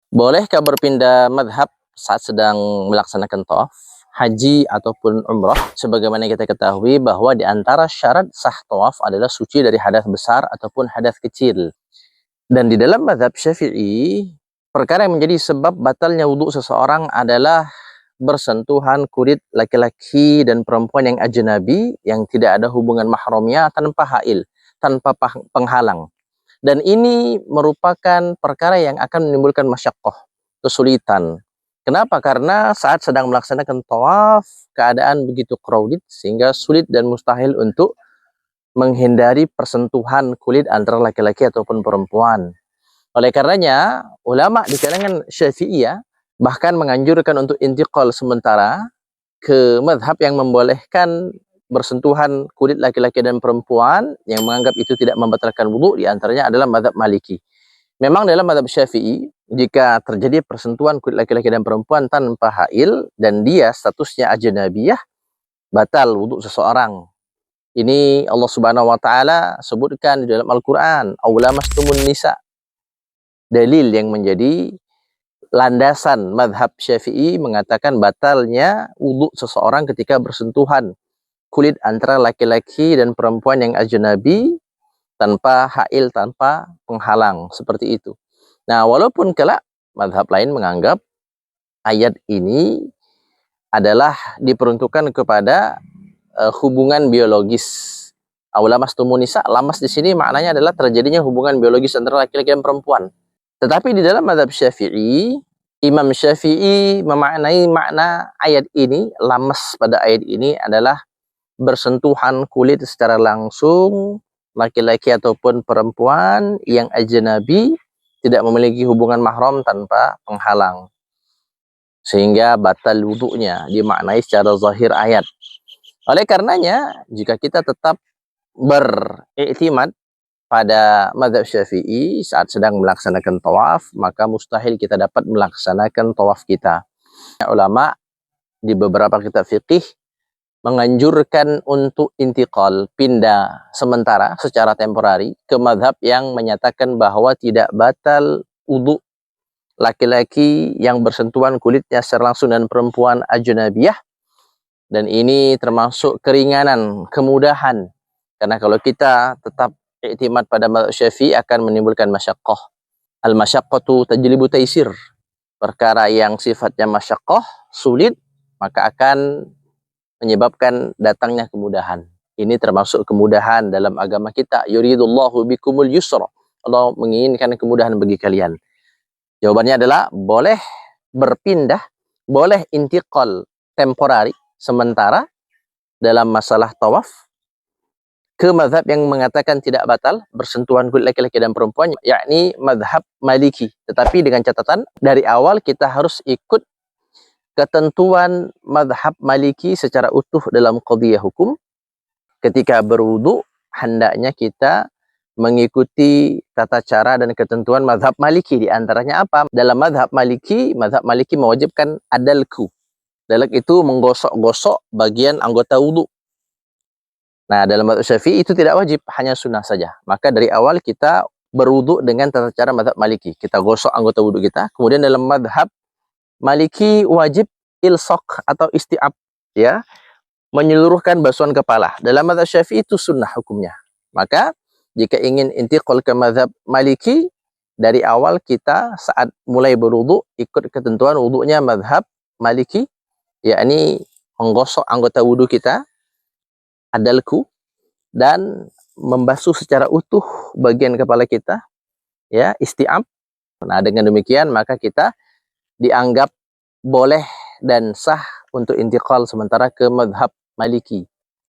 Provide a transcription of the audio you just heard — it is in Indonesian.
Bolehkah berpindah madhab saat sedang melaksanakan tawaf, haji ataupun umrah? Sebagaimana kita ketahui bahwa di antara syarat sah tawaf adalah suci dari hadas besar ataupun hadas kecil. Dan di dalam madhab Syafi'i, perkara yang menjadi sebab batalnya wudhu seseorang adalah bersentuhan kulit laki-laki dan perempuan yang ajnabi, yang tidak ada hubungan mahramnya tanpa hail, tanpa penghalang. Dan ini merupakan perkara yang akan menimbulkan masyaqqah, kesulitan. Kenapa? Karena saat sedang melaksanakan tawaf, keadaan begitu crowded sehingga sulit dan mustahil untuk menghindari persentuhan kulit antara laki-laki ataupun perempuan. Oleh karenanya, ulama di kalangan Syafi'iyah bahkan menganjurkan untuk intiqal sementara ke mazhab yang membolehkan bersentuhan kulit laki-laki dan perempuan, yang menganggap itu tidak membatalkan wudhu. Di antaranya adalah mazhab Maliki. Memang dalam mazhab Syafi'i, jika terjadi persentuhan kulit laki-laki dan perempuan tanpa hail dan dia statusnya ajnabiyah, batal wudhu seseorang. Ini Allah Subhanahu wa taala sebutkan di dalam Al-Qur'an, "Aw lamastumun nisa." Dalil yang menjadi landasan mazhab Syafi'i mengatakan batalnya wudhu seseorang ketika bersentuhan kulit antara laki-laki dan perempuan yang ajnabi tanpa hail, tanpa penghalang, seperti itu. Nah, walaupun kelak mazhab lain menganggap ayat ini adalah diperuntukkan kepada hubungan biologis. Aulamastumun nisa, lamas di sini maknanya adalah terjadinya hubungan biologis antara laki-laki dan perempuan. Tetapi di dalam mazhab Syafi'i, Imam Syafi'i memaknai makna ayat ini, lamas pada ayat ini adalah bersentuhan kulit secara langsung laki-laki ataupun perempuan yang ajnabi, tidak memiliki hubungan mahram tanpa penghalang, sehingga batal wudhunya, dimaknai secara zahir ayat. Oleh karenanya, jika kita tetap beriktimad pada mazhab Syafi'i saat sedang melaksanakan tawaf, maka mustahil kita dapat melaksanakan tawaf kita. Ulama di beberapa kitab fikih menganjurkan untuk intiqal, pindah sementara secara temporari ke mazhab yang menyatakan bahwa tidak batal wudhu laki-laki yang bersentuhan kulitnya secara langsung dan perempuan ajnabiyah. Dan ini termasuk keringanan, kemudahan. Karena kalau kita tetap iktimad pada mazhab Syafi'i akan menimbulkan masyaqqah. Al-masyaqqatu tajlibu taisir. Perkara yang sifatnya masyaqqah, sulit, maka akan menyebabkan datangnya kemudahan. Ini termasuk kemudahan dalam agama kita. Yuridullahu bikumul yusra. Allah menginginkan kemudahan bagi kalian. Jawabannya adalah boleh berpindah, boleh intiqal temporari, sementara dalam masalah tawaf ke mazhab yang mengatakan tidak batal bersentuhan kulit laki-laki dan perempuan, yakni mazhab Maliki. Tetapi dengan catatan, dari awal kita harus ikut ketentuan mazhab Maliki secara utuh dalam qadhiyah hukum. Ketika berwudu, hendaknya kita mengikuti tata cara dan ketentuan mazhab Maliki. Di antaranya apa? Dalam mazhab Maliki mewajibkan adalku. Dalak itu menggosok-gosok bagian anggota wudu. Nah, dalam mazhab Syafi'i itu tidak wajib, hanya sunnah saja. Maka dari awal kita berwudu dengan tata cara mazhab Maliki. Kita gosok anggota wudu kita. Kemudian dalam mazhab Maliki wajib ilsaq atau isti'ab, ya, menyeluruhkan basuhan kepala. Dalam mazhab Syafi'i itu sunnah hukumnya. Maka jika ingin intiqal ke mazhab Maliki, dari awal kita saat mulai berwudu ikut ketentuan wudunya mazhab Maliki, yakni menggosok anggota wudu kita, adalku, dan membasuh secara utuh bagian kepala kita, ya, isti'ab. Nah, dengan demikian maka kita dianggap boleh dan sah untuk intiqal sementara ke mazhab Maliki.